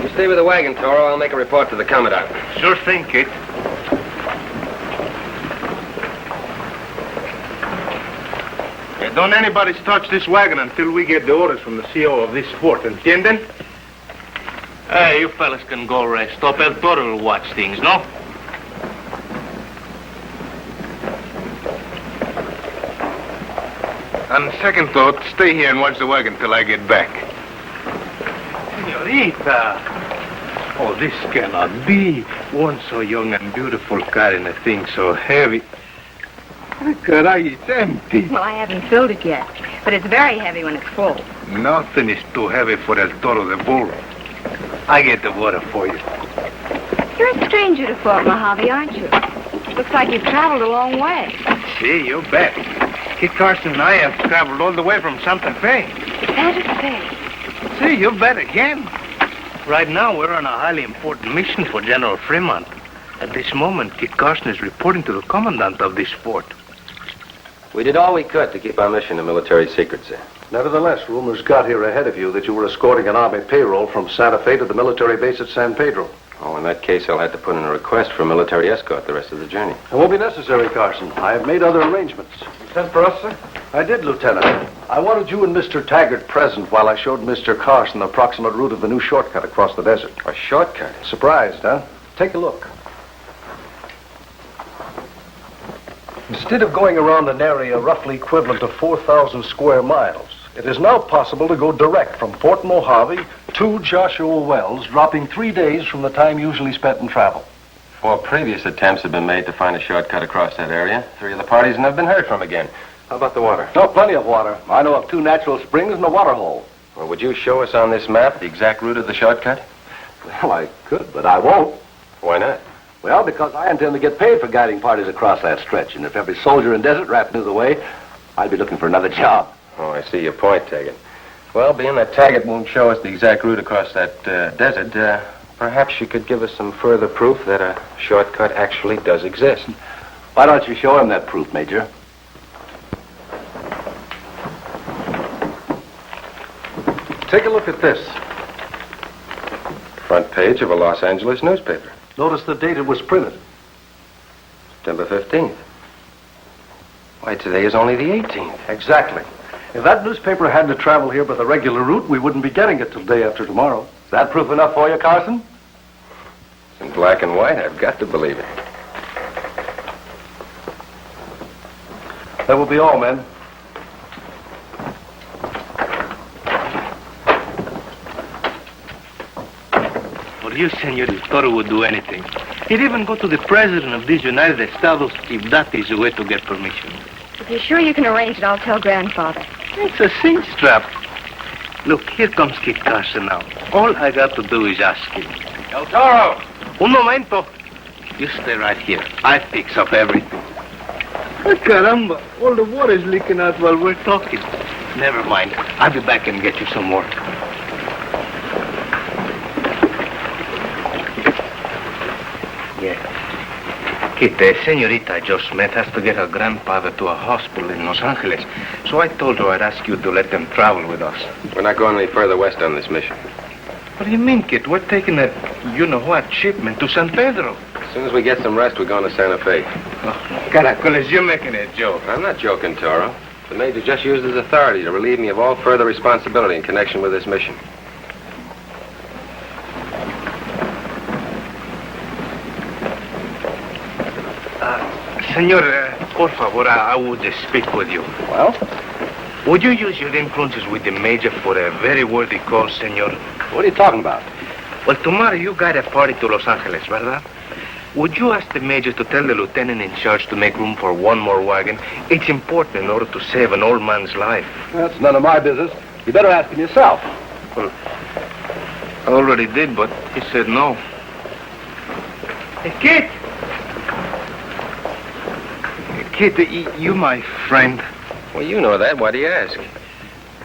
You stay with the wagon, Toro. I'll make a report to the commandant. Sure thing, Kit. Hey, don't anybody touch this wagon until we get the orders from the CO of this fort, entienden? Hey, you fellas can go rest. Stop El Toro will watch things, no? On second thought, stay here and watch the wagon till I get back. Senorita! Oh, this cannot be. One so young and beautiful carrying a thing so heavy. Caray, it's empty. Well, I haven't filled it yet, but it's very heavy when it's full. Nothing is too heavy for El Toro the bull. I get the water for you. You're a stranger to Fort Mojave, aren't you? Looks like you've traveled a long way. See, you bet. Kit Carson and I have traveled all the way from Santa Fe. Santa Fe? See, you bet again. Right now, we're on a highly important mission for General Fremont. At this moment, Kit Carson is reporting to the commandant of this fort. We did all we could to keep our mission a military secret, sir. Nevertheless, rumors got here ahead of you that you were escorting an Army payroll from Santa Fe to the military base at San Pedro. Oh, in that case, I'll have to put in a request for a military escort the rest of the journey. It won't be necessary, Carson. I have made other arrangements. You sent for us, sir? I did, Lieutenant. I wanted you and Mr. Taggart present while I showed Mr. Carson the approximate route of the new shortcut across the desert. A shortcut? Surprised, huh? Take a look. Instead of going around an area roughly equivalent to 4,000 square miles, it is now possible to go direct from Fort Mojave to Joshua Wells, dropping 3 days from the time usually spent in travel. 4 previous attempts have been made to find a shortcut across that area. 3 of the parties have never been heard from again. How about the water? Oh, plenty of water. I know of 2 natural springs and a water hole. Well, would you show us on this map the exact route of the shortcut? Well, I could, but I won't. Why not? Well, because I intend to get paid for guiding parties across that stretch, and if every soldier in desert rat knew the way, I'd be looking for another job. Oh, I see your point, Taggart. Well, being that Taggart won't show us the exact route across that desert, perhaps you could give us some further proof that a shortcut actually does exist. Why don't you show him that proof, Major? Take a look at this. Front page of a Los Angeles newspaper. Notice the date it was printed. September 15th. Why, today is only the 18th. Exactly. If that newspaper had to travel here by the regular route, we wouldn't be getting it till day after tomorrow. Is that proof enough for you, Carson? It's in black and white. I've got to believe it. That will be all, men. For you, Senor, Toro would do anything. He'd even go to the president of these United Estados if that is the way to get permission. If you're sure you can arrange it, I'll tell Grandfather. It's a cinch strap. Look, here comes Kit Carson now. All I got to do is ask him. El Toro! Un momento. You stay right here. I fix up everything. Oh, caramba. All the water's leaking out while we're talking. Never mind. I'll be back and get you some more. Yeah. Kit, the senorita I just met has to get her grandfather to a hospital in Los Angeles. So I told her I'd ask you to let them travel with us. We're not going any further west on this mission. What do you mean, Kit? We're taking that you-know-what shipment to San Pedro. As soon as we get some rest, we're going to Santa Fe. Oh, caracoles, you're making a joke. I'm not joking, Toro. The Major just used his authority to relieve me of all further responsibility in connection with this mission. Senor, por favor, I would speak with you. Well? Would you use your influences with the Major for a very worthy cause, senor? What are you talking about? Well, tomorrow you guide a party to Los Angeles, ¿verdad? Would you ask the Major to tell the lieutenant in charge to make room for one more wagon? It's important in order to save an old man's life. That's none of my business. You better ask him yourself. Well, I already did, but he said no. Hey, Kit! Kit, you my friend. Well, you know that. Why do you ask?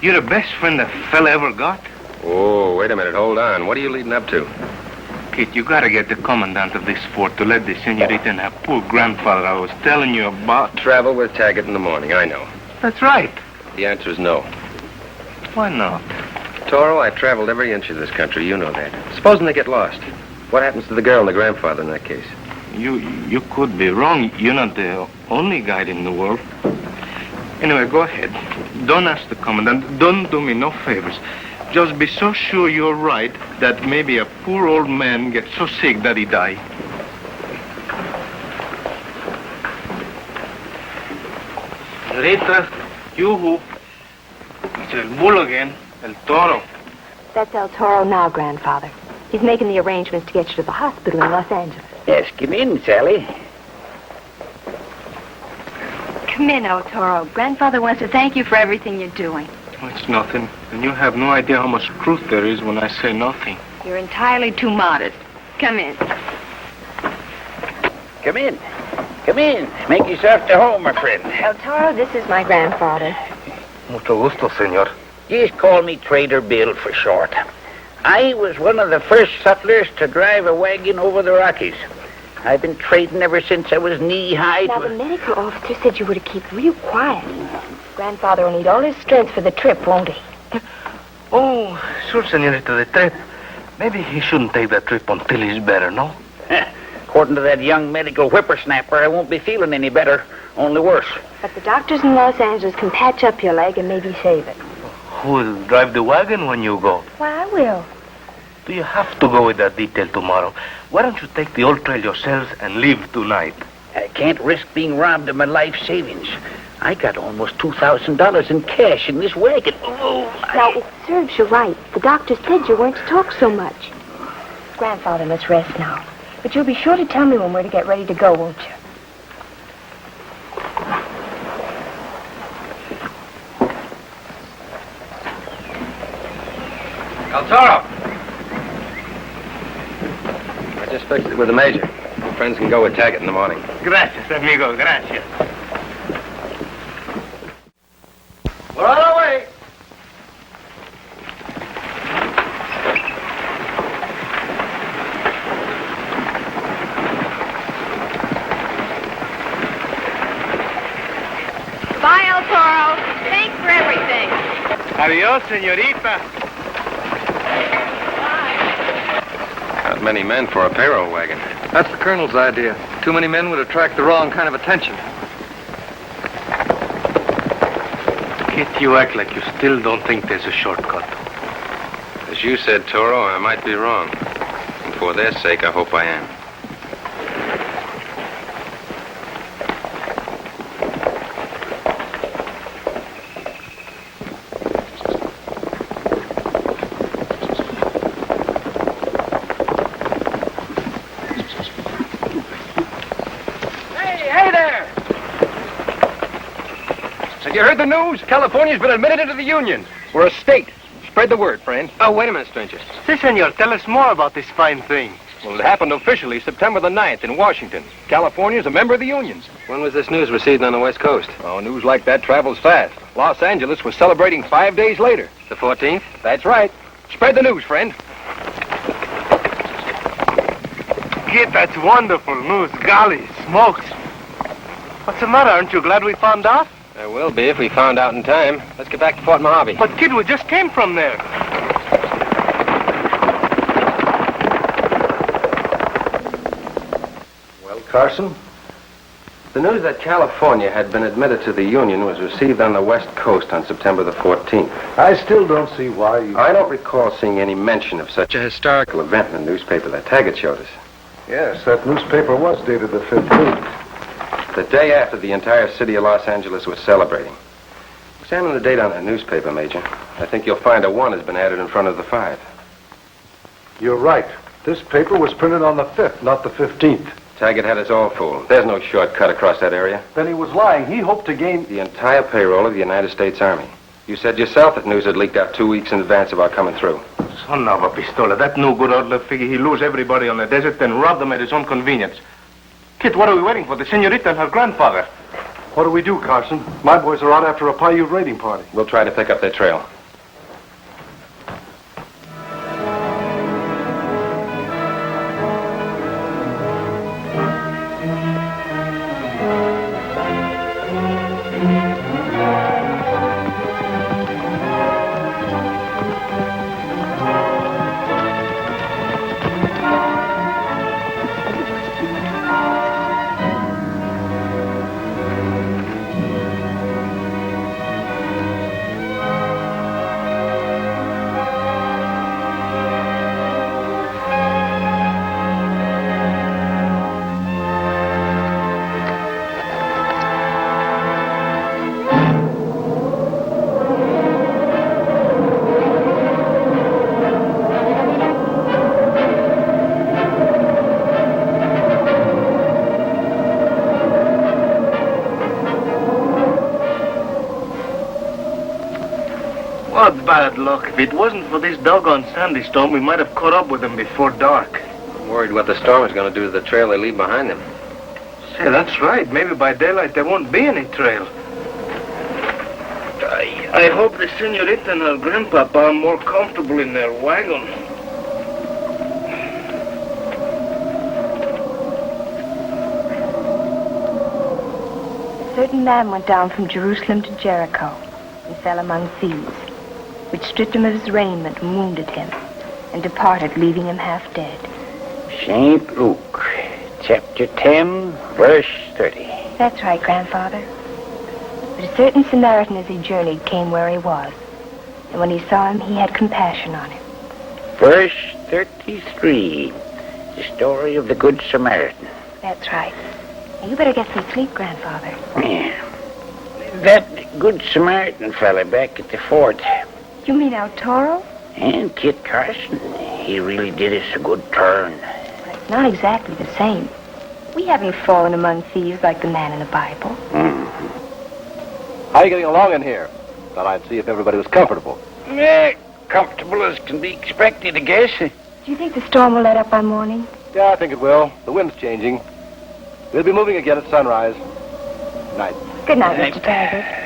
You're the best friend a fella ever got. Oh, wait a minute. Hold on. What are you leading up to? Kit, you gotta get the commandant of this fort to let the senorita and her poor grandfather I was telling you about. Travel with Taggart in the morning. I know. That's right. The answer is no. Why not? Toro, I traveled every inch of this country. You know that. Supposing they get lost. What happens to the girl and the grandfather in that case? You could be wrong. You're not the only guide in the world. Anyway, go ahead. Don't ask the commandant. Don't do me no favors. Just be so sure you're right that maybe a poor old man gets so sick that he die. Rita, you it's El Bull again, El Toro. That's El Toro now, Grandfather. He's making the arrangements to get you to the hospital in Los Angeles. Yes, come in, Sally. Come in, El Toro. Grandfather wants to thank you for everything you're doing. Oh, it's nothing. And you have no idea how much truth there is when I say nothing. You're entirely too modest. Come in. Come in. Come in. Make yourself to home, my friend. El Toro, this is my grandfather. Mucho gusto, senor. Just call me Trader Bill for short. I was one of the first settlers to drive a wagon over the Rockies. I've been trading ever since I was knee-high. Now, the medical officer said you were to keep real quiet. Grandfather will need all his strength for the trip, won't he? Oh, sure, senorita, the trip. Maybe he shouldn't take that trip until he's better, no? According to that young medical whippersnapper, I won't be feeling any better, only worse. But the doctors in Los Angeles can patch up your leg and maybe save it. Who will drive the wagon when you go? Why, I will. Do you have to go with that detail tomorrow? Why don't you take the old trail yourselves and leave tonight? I can't risk being robbed of my life savings. I got almost $2,000 in cash in this wagon. Now, it serves you right. The doctor said you weren't to talk so much. Grandfather must rest now. But you'll be sure to tell me when we're to get ready to go, won't you? El Toro! I just fixed it with the major. Friends can go with Taggart in the morning. Gracias, amigo, gracias. We're on our way! Bye, El Toro. Thanks for everything. Adios, señorita. Not many men for a payroll wagon. That's the colonel's idea. Too many men would attract the wrong kind of attention. Kit, you act like you still don't think there's a shortcut. As you said, Toro, I might be wrong. And for their sake, I hope I am. Have you heard the news? California's been admitted into the Union. We're a state. Spread the word, friend. Oh, wait a minute, stranger. Si, senor, tell us more about this fine thing. Well, it happened officially September the 9th in Washington. California's a member of the Unions. When was this news received on the West Coast? Oh, news like that travels fast. Los Angeles was celebrating 5 days later. The 14th? That's right. Spread the news, friend. Kit, that's wonderful news. Golly, smokes. What's the matter? Aren't you glad we found out? There will be if we found out in time. Let's get back to Fort Mojave. But, kid, we just came from there. Well, Carson? The news that California had been admitted to the Union was received on the West Coast on September the 14th. I still don't see why you... I don't recall seeing any mention of such a historical event in the newspaper that Taggart showed us. Yes, that newspaper was dated the 15th. The day after the entire city of Los Angeles was celebrating. Examine the date on that newspaper, Major. I think you'll find a 1 has been added in front of the 5. You're right. This paper was printed on the 5th, not the 15th. Taggart had us all fooled. There's no shortcut across that area. Then he was lying. He hoped to gain... The entire payroll of the United States Army. You said yourself that news had leaked out 2 weeks in advance of our coming through. Son of a pistola. That no good outlaw figure. He lose everybody on the desert, then rob them at his own convenience. Kit, what are we waiting for? The senorita and her grandfather. What do we do, Carson? My boys are out after a Paiute raiding party. We'll try to pick up their trail. bad luck. If it wasn't for this doggone sandy storm, we might have caught up with them before dark. I'm worried what the storm is going to do to the trail they leave behind them. Say, that's right. Maybe by daylight there won't be any trail. I hope the senorita and her grandpapa are more comfortable in their wagon. A certain man went down from Jerusalem to Jericho and fell among thieves, which stripped him of his raiment and wounded him, and departed, leaving him half dead. St. Luke, chapter 10, verse 30. That's right, Grandfather. But a certain Samaritan as he journeyed came where he was, and when he saw him, he had compassion on him. Verse 33, the story of the Good Samaritan. That's right. Now, you better get some sleep, Grandfather. Yeah. That Good Samaritan fella back at the fort. You mean our Toro? And Kit Carson. He really did us a good turn. But it's not exactly the same. We haven't fallen among thieves like the man in the Bible. How are you getting along in here? Thought I'd see if everybody was comfortable. Comfortable as can be expected, I guess. Do you think the storm will let up by morning? Yeah, I think it will. The wind's changing. We'll be moving again at sunrise. Good night. Good night, Mr. Taggart.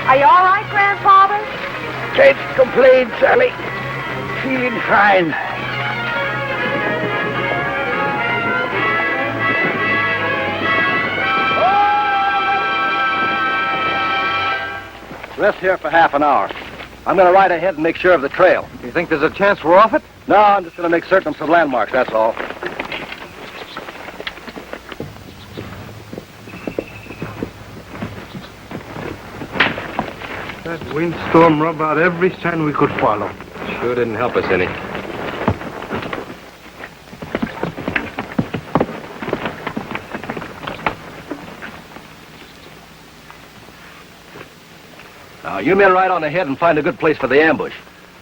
Are you all right, Grandfather? Can't complain, Sally. Feeling fine. Rest here for half an hour. I'm going to ride ahead and make sure of the trail. You think there's a chance we're off it? No, I'm just going to make certain of some landmarks, that's all. That windstorm rubbed out every sign we could follow. Sure didn't help us any. Now, you men ride on ahead and find a good place for the ambush.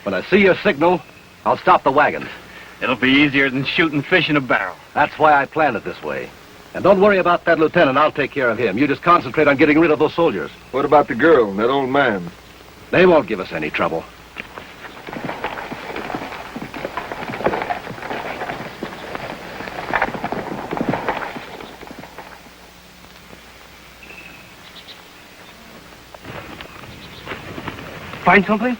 When I see your signal, I'll stop the wagons. It'll be easier than shooting fish in a barrel. That's why I planned it this way. And don't worry about that lieutenant. I'll take care of him. You just concentrate on getting rid of those soldiers. What about the girl and that old man? They won't give us any trouble. Find something?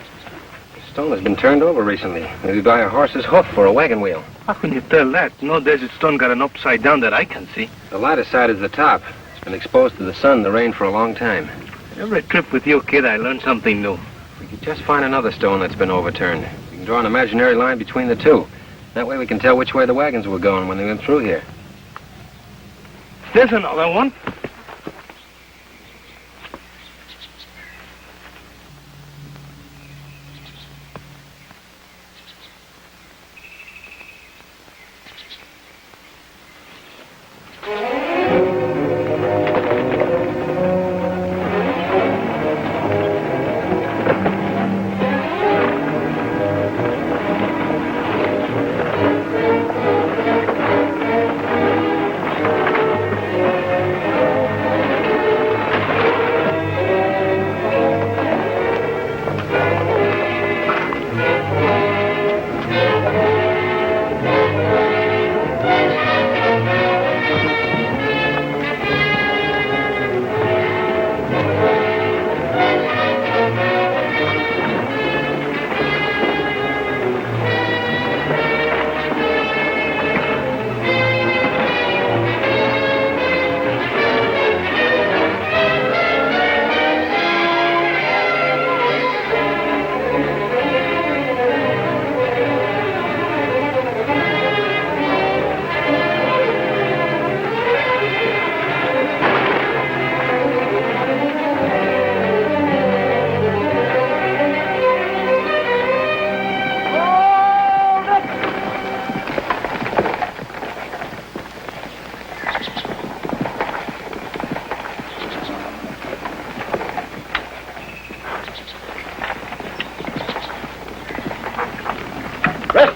The stone has been turned over recently. Maybe by a horse's hoof or a wagon wheel. How can you tell that? No desert stone got an upside down that I can see. The lighter side is the top. It's been exposed to the sun and the rain for a long time. Every trip with you, kid, I learn something new. We could just find another stone that's been overturned. We can draw an imaginary line between the two. That way we can tell which way the wagons were going when they went through here. There's another one.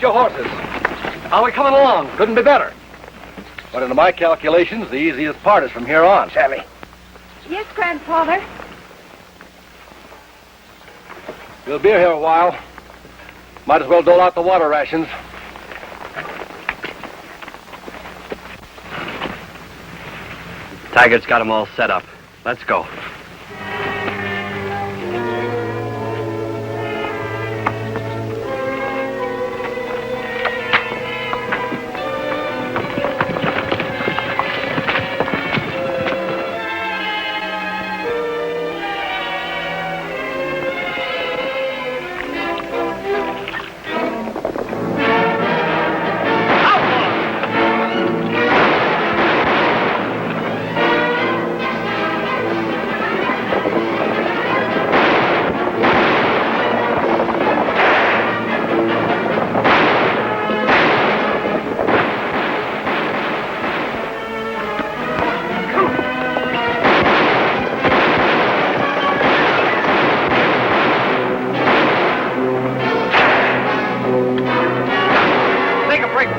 your horses. How are we coming along? Couldn't be better. But into my calculations, the easiest part is from here on. Sally. Yes, Grandfather. We'll be here a while. Might as well dole out the water rations. Taggart's got them all set up. Let's go.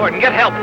And get help.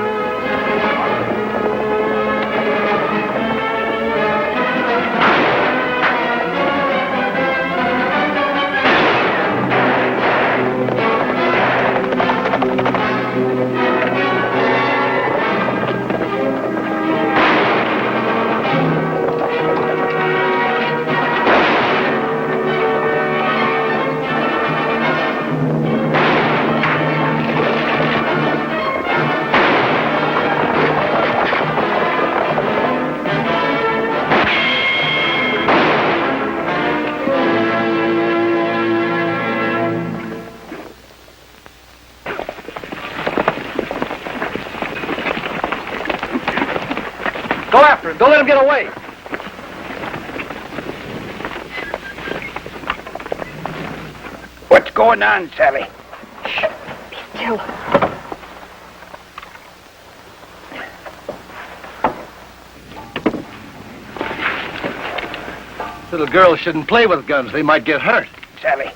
Go after him. Don't let him get away. What's going on, Sally? Shh. Be still. Little girls shouldn't play with guns. They might get hurt. Sally.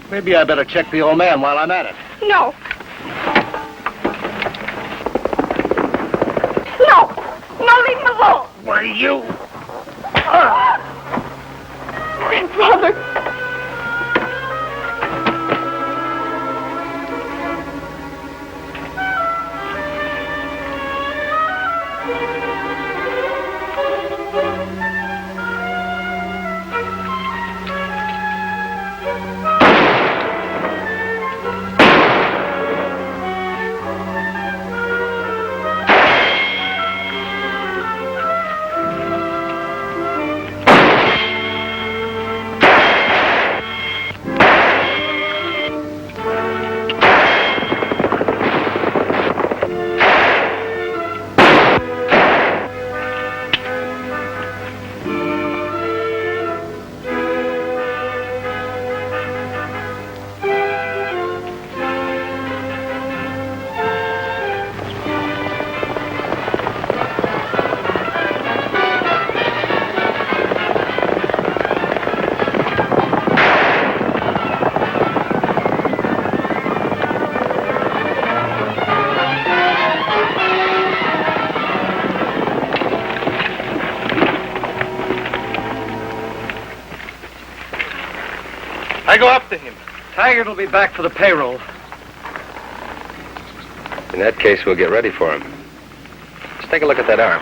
Maybe I better check the old man while I'm at it. No. No. No, leave him alone. Were you? Grandfather. I go up to him. Taggart will be back for the payroll. In that case, we'll get ready for him. Let's take a look at that arm.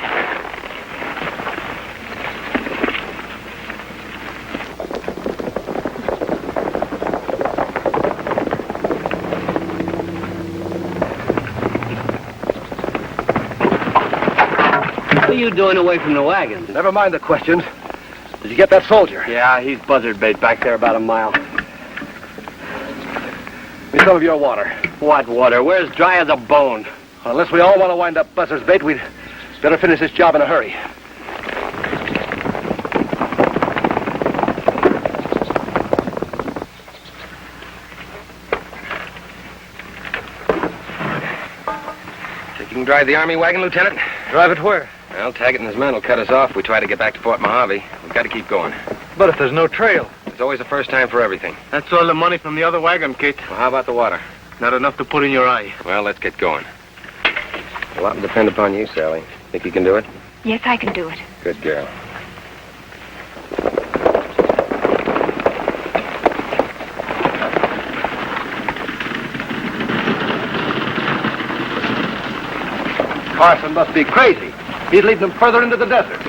What are you doing away from the wagon? Never mind the questions. Did you get that soldier? Yeah, he's buzzard bait back there about a mile. Give me some of your water. What water? We're as dry as a bone. Unless we all want to wind up buzzard's bait, we'd better finish this job in a hurry. Think you can drive the army wagon, Lieutenant? Drive it where? Well, Taggart and his men will cut us off if we try to get back to Fort Mojave. We've got to keep going. But if there's no trail? There's always a first time for everything. That's all the money from the other wagon, Kate. Well, how about the water? Not enough to put in your eye. Well, let's get going. A lot will depend upon you, Sally. Think you can do it? Yes, I can do it. Good girl. Carson must be crazy. He's leading them further into the desert.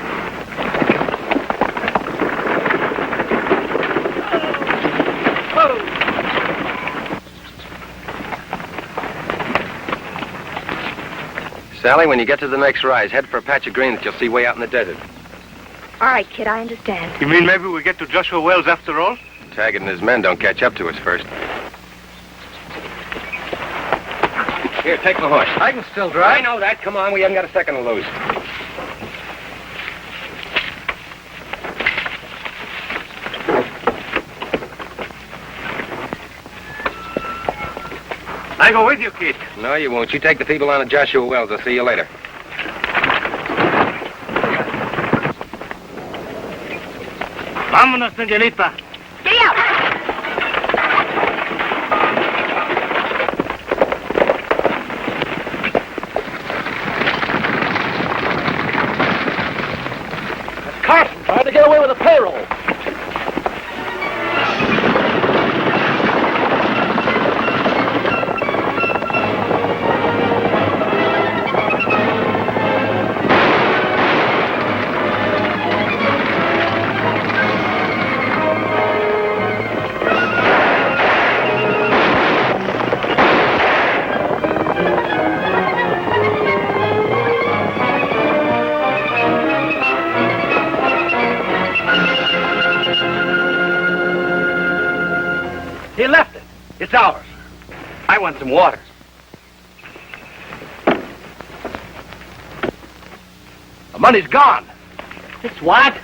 Sally, when you get to the next rise, head for a patch of green that you'll see way out in the desert. All right, kid, I understand. You mean maybe we get to Joshua Wells after all? Taggart and his men don't catch up to us first. Here, take the horse. I can still drive. I know that. Come on, we haven't got a second to lose. I go with you, kid. No, you won't. You take the people on to Joshua Wells. I'll see you later. Vámonos, señorita. Stay out! Carson tried to get away with the payroll. He left it. It's ours. I want some water. The money's gone. It's what?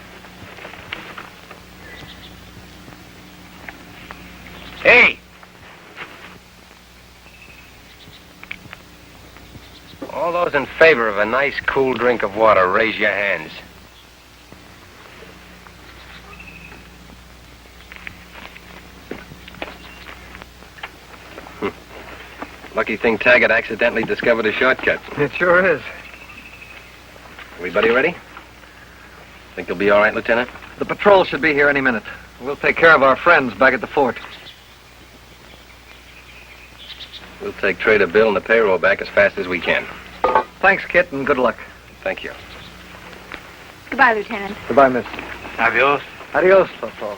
Hey! All those in favor of a nice, cool drink of water, raise your hands. Lucky thing Taggart accidentally discovered a shortcut. It sure is. Everybody ready? Think you'll be all right, Lieutenant? The patrol should be here any minute. We'll take care of our friends back at the fort. We'll take Trader Bill and the payroll back as fast as we can. Thanks, Kit, and good luck. Thank you. Goodbye, Lieutenant. Goodbye, miss. Adios. Adios, Patrol.